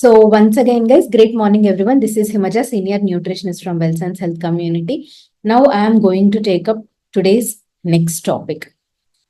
So once again, guys, great morning, everyone. This is Himaja, Senior Nutritionist from Wellsense Health Community. Now I am going to take up today's next topic.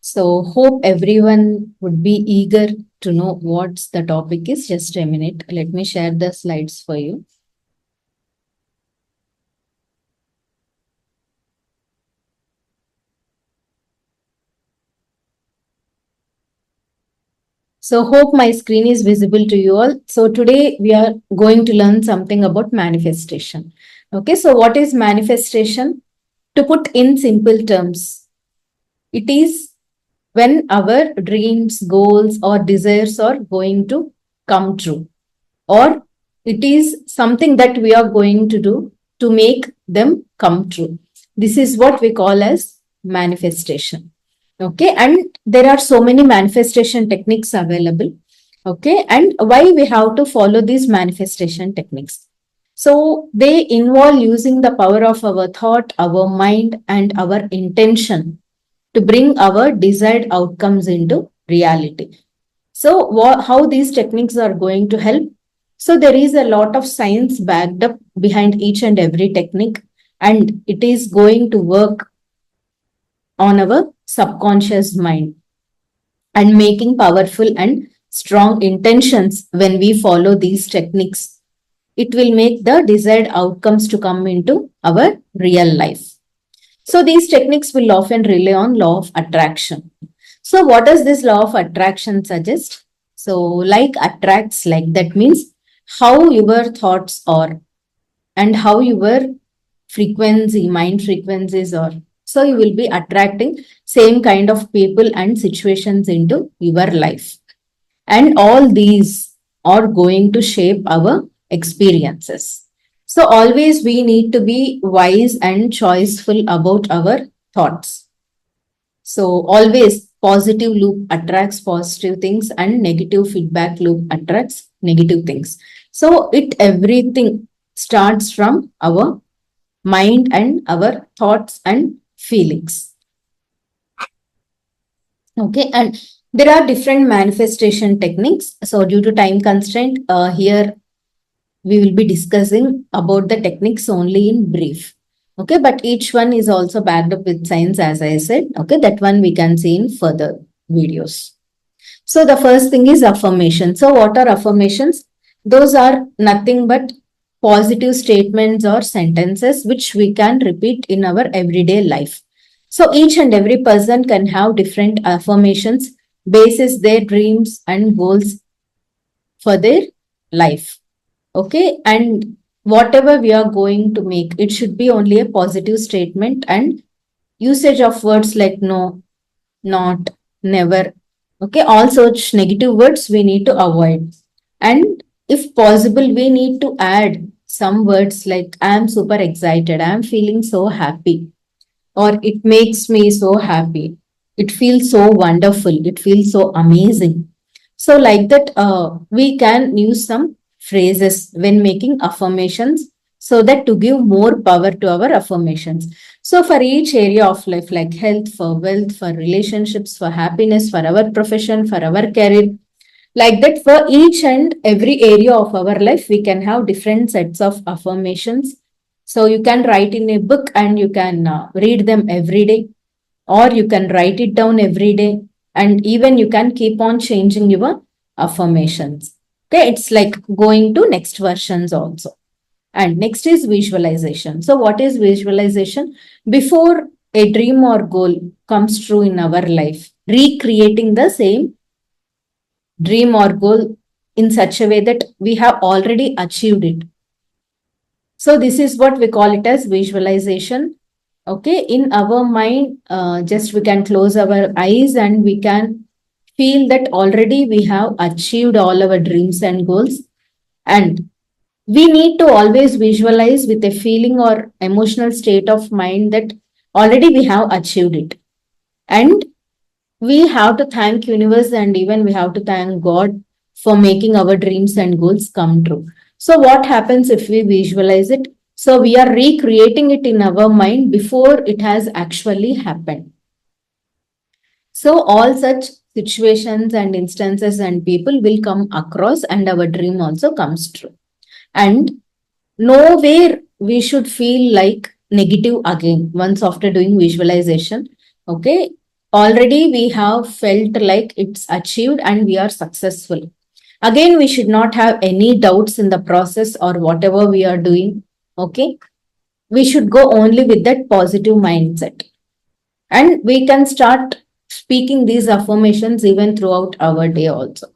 So hope everyone would be eager to know what the topic is. Just a minute. Let me share the slides for you. So hope my screen is visible to you all. So today we are going to learn something about manifestation. Okay, so what is manifestation? To put in simple terms, it is when our dreams, goals, or desires are going to come true, or it is something that we are going to do to make them come true. This is what we call as manifestation. Okay, and there are so many manifestation techniques available. Okay, and why we have to follow these manifestation techniques? So they involve using the power of our thought, our mind, and our intention to bring our desired outcomes into reality. So, how these techniques are going to help? So, there is a lot of science backed up behind each and every technique, and it is going to work on our subconscious mind and making powerful and strong intentions when we follow these techniques. It will make the desired outcomes to come into our real life. So these techniques will often rely on law of attraction. So what does this law of attraction suggest? So like attracts like, that means how your thoughts are and how your mind frequencies are. So you will be attracting same kind of people and situations into your life. And all these are going to shape our experiences. So always we need to be wise and choiceful about our thoughts. So always positive loop attracts positive things and negative feedback loop attracts negative things. So everything starts from our mind and our thoughts and feelings. Okay, and there are different manifestation techniques. So due to time constraint, here we will be discussing about the techniques only in brief. Okay, but each one is also backed up with science, as I said. Okay, that one we can see in further videos. So the first thing is affirmation. So what are affirmations? Those are nothing but positive statements or sentences which we can repeat in our everyday life. So each and every person can have different affirmations basis their dreams and goals for their life. Okay, and whatever we are going to make, it should be only a positive statement, and usage of words like no, not, never. Okay, all such negative words we need to avoid. And if possible, we need to add some words like I am super excited, I am feeling so happy, or it makes me so happy. It feels so wonderful, it feels so amazing. So, like that, we can use some phrases when making affirmations so that to give more power to our affirmations. So, for each area of life, like health, for wealth, for relationships, for happiness, for our profession, for our career, like that, for each and every area of our life, we can have different sets of affirmations. So, you can write in a book and you can read them every day, or you can write it down every day, and even you can keep on changing your affirmations. Okay, it's like going to next versions also. And next is visualization. So what is visualization? Before a dream or goal comes true in our life, recreating the same dream or goal in such a way that we have already achieved it. So this is what we call it as visualization. Okay, in our mind, just we can close our eyes and we can feel that already we have achieved all our dreams and goals. And we need to always visualize with a feeling or emotional state of mind that already we have achieved it. And we have to thank universe, and even we have to thank God for making our dreams and goals come true. So what happens if we visualize it? So we are recreating it in our mind before it has actually happened. So all such situations and instances and people will come across and our dream also comes true. And nowhere we should feel like negative again once after doing visualization. Okay. Already we have felt like it's achieved and we are successful. Again, we should not have any doubts in the process or whatever we are doing. Okay. We should go only with that positive mindset. And we can start speaking these affirmations even throughout our day also.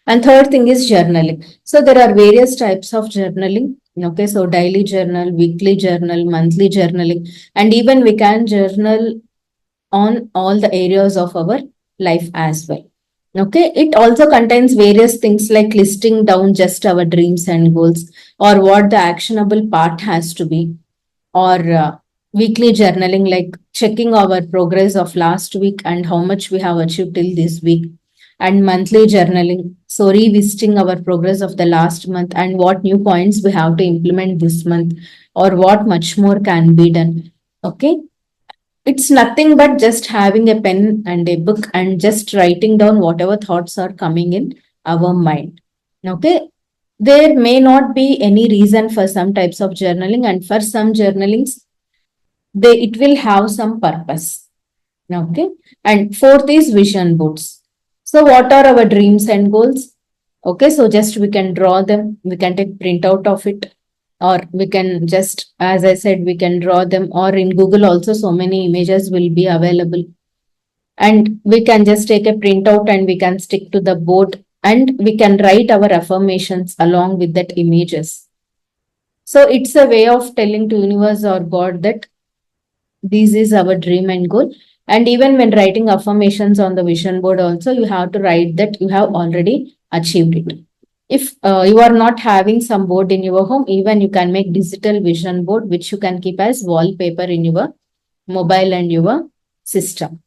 And third thing is journaling. So there are various types of journaling. Okay, so daily journal, weekly journal, monthly journaling, and even we can journal on all the areas of our life as well. Okay, it also contains various things like listing down just our dreams and goals or what the actionable part has to be, or weekly journaling like checking our progress of last week and how much we have achieved till this week, and monthly journaling, so revisiting our progress of the last month and what new points we have to implement this month or what much more can be done. Okay, it's nothing but just having a pen and a book and just writing down whatever thoughts are coming in our mind. Okay, there may not be any reason for some types of journaling, and for some journalings they it will have some purpose. Okay, and fourth is vision boards. So what are our dreams and goals? Okay, so just we can draw them, we can take printout of it, or we can just, as I said, we can draw them, or in Google also so many images will be available, and we can just take a printout and we can stick to the board and we can write our affirmations along with that images. So it's a way of telling to universe or God that this is our dream and goal. And even when writing affirmations on the vision board, also you have to write that you have already achieved it. If you are not having some board in your home, even you can make digital vision board, which you can keep as wallpaper in your mobile and your system.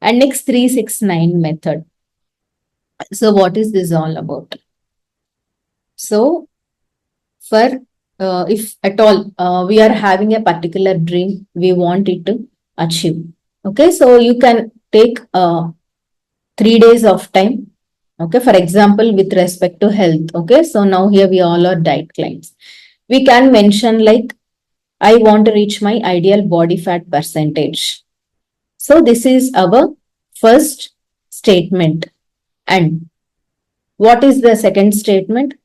And next 369 method. So what is this all about? So for if at all we are having a particular dream, we want it to achieve. Okay, so you can take 3 days of time. Okay, for example, with respect to health. Okay, so now here we all are diet clients. We can mention like, I want to reach my ideal body fat percentage. So this is our first statement. And what is the second statement?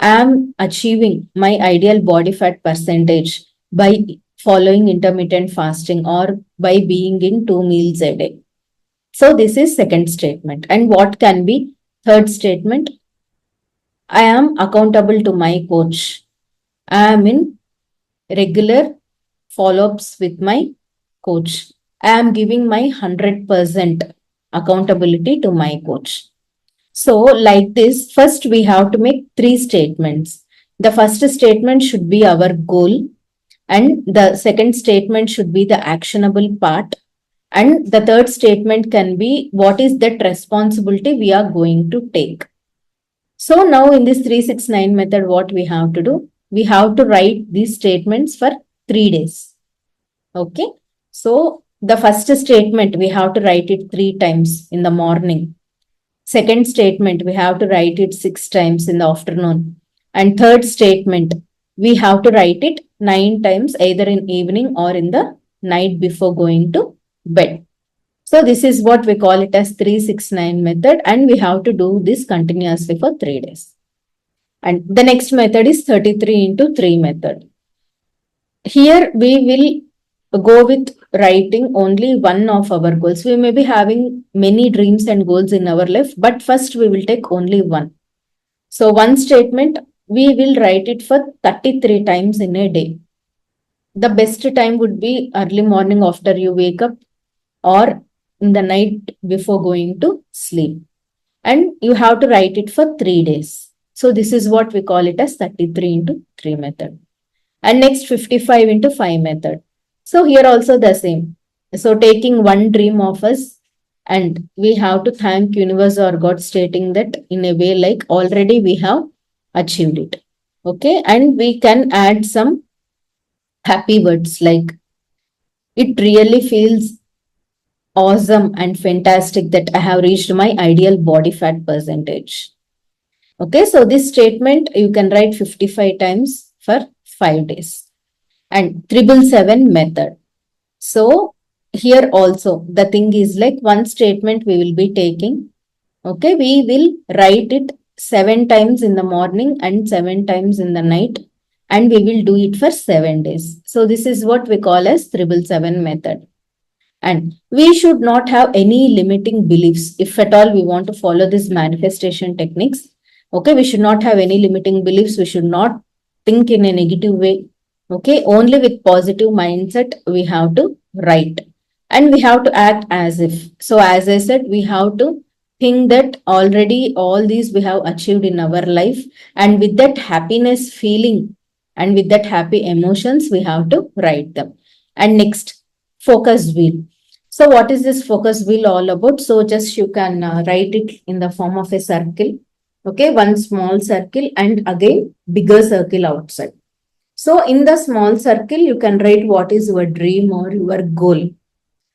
I am achieving my ideal body fat percentage by following intermittent fasting or by being in 2 meals a day. So this is second statement. And what can be third statement? I am accountable to my coach. I am in regular follow-ups with my coach. I am giving my 100% accountability to my coach. So like this, first we have to make 3 statements. The first statement should be our goal, and the second statement should be the actionable part, and the third statement can be what is that responsibility we are going to take. So now in this 369 method, what we have to do? We have to write these statements for 3 days. Okay. So the first statement, we have to write it 3 times in the morning. Second statement, we have to write it 6 times in the afternoon. And third statement, we have to write it 9 times either in evening or in the night before going to bed. So this is what we call it as 369 method, and we have to do this continuously for 3 days. And the next method is 33 into 3 method. Here we will go with writing only one of our goals. We may be having many dreams and goals in our life, but first we will take only one. So one statement, we will write it for 33 times in a day. The best time would be early morning after you wake up or in the night before going to sleep. And you have to write it for 3 days. So this is what we call it as 33 into 3 method. And next 55 into 5 method. So here also the same. So taking one dream of us, and we have to thank universe or God, stating that in a way like already we have achieved it. Okay, and we can add some happy words like, it really feels awesome and fantastic that I have reached my ideal body fat percentage. Okay, so this statement you can write 55 times for 5 days. And 777 method. So here also the thing is like one statement we will be taking. Okay, we will write it 7 times in the morning and 7 times in the night, and we will do it for 7 days. So this is what we call as 777 method. And we should not have any limiting beliefs if at all we want to follow this manifestation techniques. Okay, we should not have any limiting beliefs. We should not think in a negative way. Okay, only with positive mindset we have to write, and we have to act as if. So, as I said, we have to think that already all these we have achieved in our life, and with that happiness feeling and with that happy emotions, we have to write them. And next, focus wheel. So what is this focus wheel all about? So just you can write it in the form of a circle. Okay, one small circle and again bigger circle outside. So in the small circle, you can write what is your dream or your goal.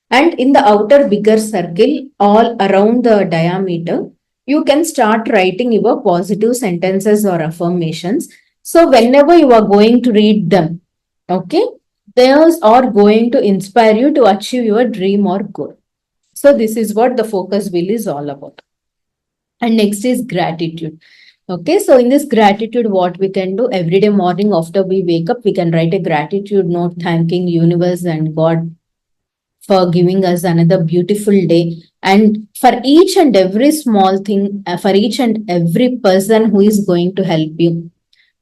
And in the outer bigger circle, all around the diameter, you can start writing your positive sentences or affirmations. So whenever you are going to read them, okay, those are going to inspire you to achieve your dream or goal. So this is what the focus wheel is all about. And next is gratitude. Okay, so in this gratitude, what we can do every day morning after we wake up, we can write a gratitude note thanking universe and God for giving us another beautiful day. And for each and every small thing, for each and every person who is going to help you,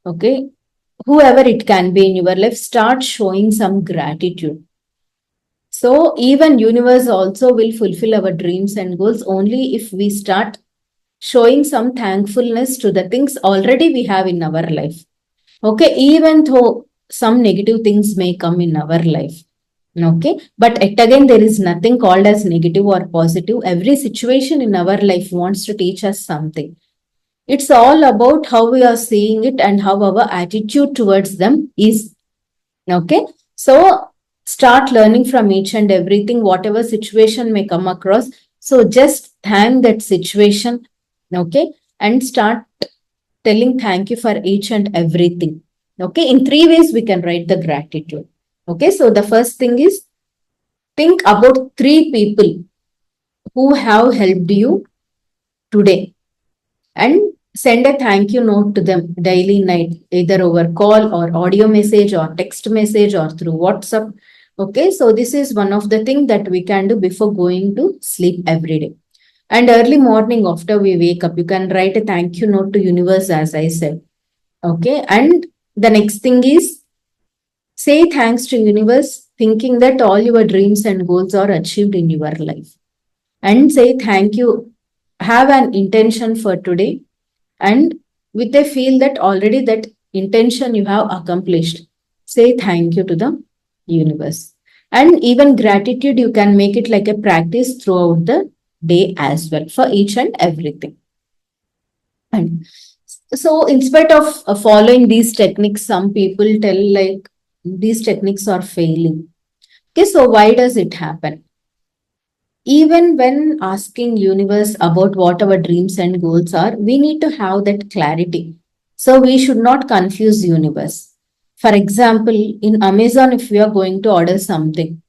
okay, whoever it can be in your life, start showing some gratitude. So even universe also will fulfill our dreams and goals only if we start showing some thankfulness to the things already we have in our life. Okay, even though some negative things may come in our life. Okay, but yet again, there is nothing called as negative or positive. Every situation in our life wants to teach us something. It's all about how we are seeing it and how our attitude towards them is. Okay, so start learning from each and everything, whatever situation may come across. So just thank that situation. Okay, and start telling thank you for each and everything. Okay, in 3 ways we can write the gratitude. Okay, so the first thing is think about 3 people who have helped you today and send a thank you note to them daily night, either over call or audio message or text message or through WhatsApp. Okay, so this is one of the things that we can do before going to sleep every day. And early morning after we wake up, you can write a thank you note to universe, as I said. Okay, and the next thing is say thanks to universe, thinking that all your dreams and goals are achieved in your life. And say thank you. Have an intention for today, and with a feel that already that intention you have accomplished. Say thank you to the universe. And even gratitude, you can make it like a practice throughout the day as well for each and everything. And so, in spite of following these techniques, some people tell like these techniques are failing. Okay, so why does it happen? Even when asking universe about what our dreams and goals are, we need to have that clarity. So we should not confuse universe. For example, in Amazon, if we are going to order something,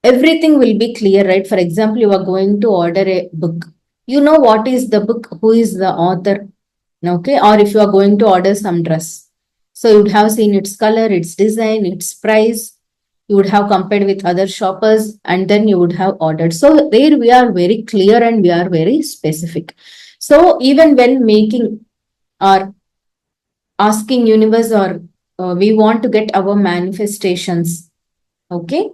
everything will be clear, right? For example, you are going to order a book. You know what is the book, who is the author, okay? Or if you are going to order some dress, so you would have seen its color, its design, its price. You would have compared with other shoppers and then you would have ordered. So there we are very clear and we are very specific. So even when making or asking universe or we want to get our manifestations, okay,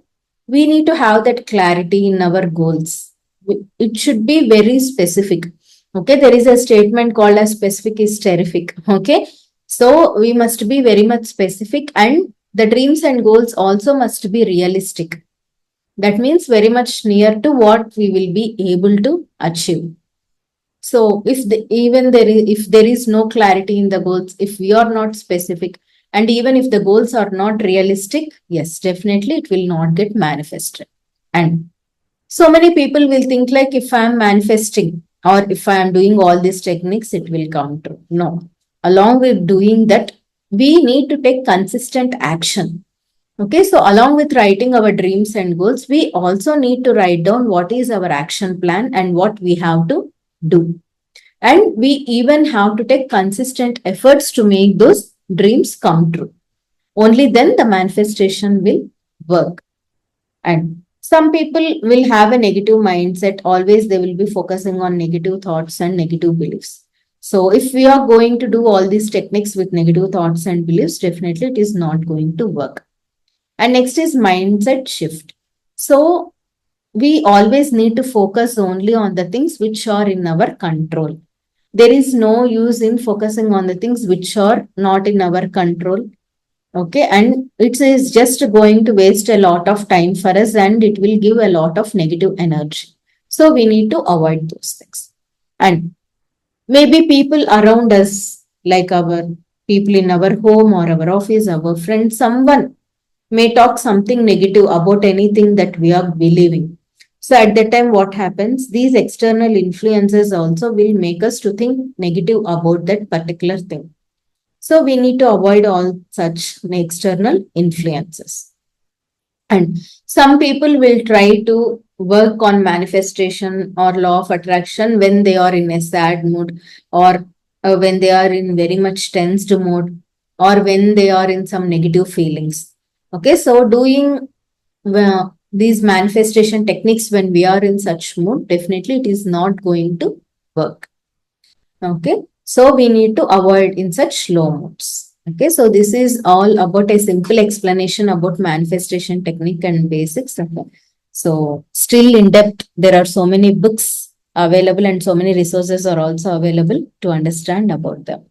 we need to have that clarity in our goals. It should be very specific. Okay, there is a statement called as specific is terrific. Okay, so we must be very much specific, and the dreams and goals also must be realistic. That means very much near to what we will be able to achieve. So if there is no clarity in the goals, if we are not specific, and even if the goals are not realistic, yes, definitely it will not get manifested. And So many people will think like if I am manifesting or if I am doing all these techniques, it will come true. No. Along with doing that, we need to take consistent action. Okay, so along with writing our dreams and goals, we also need to write down what is our action plan and what we have to do. And we even have to take consistent efforts to make those dreams come true. Only then the manifestation will work. And some people will have a negative mindset, always they will be focusing on negative thoughts and negative beliefs. So, if we are going to do all these techniques with negative thoughts and beliefs, definitely it is not going to work. And next is mindset shift. So, we always need to focus only on the things which are in our control. There is no use in focusing on the things which are not in our control. Okay, and it is just going to waste a lot of time for us and it will give a lot of negative energy. So we need to avoid those things. And maybe people around us, like our people in our home or our office, our friends, someone may talk something negative about anything that we are believing. So at that time, what happens? These external influences also will make us to think negative about that particular thing. So we need to avoid all such external influences. And some people will try to work on manifestation or law of attraction when they are in a sad mood or when they are in very much tensed mood or when they are in some negative feelings. Okay, so doing these manifestation techniques when we are in such mood, definitely it is not going to work. Okay, so we need to avoid in such low moods. Okay, so this is all about a simple explanation about manifestation technique and basics. Okay. So, still in depth, there are so many books available and so many resources are also available to understand about them.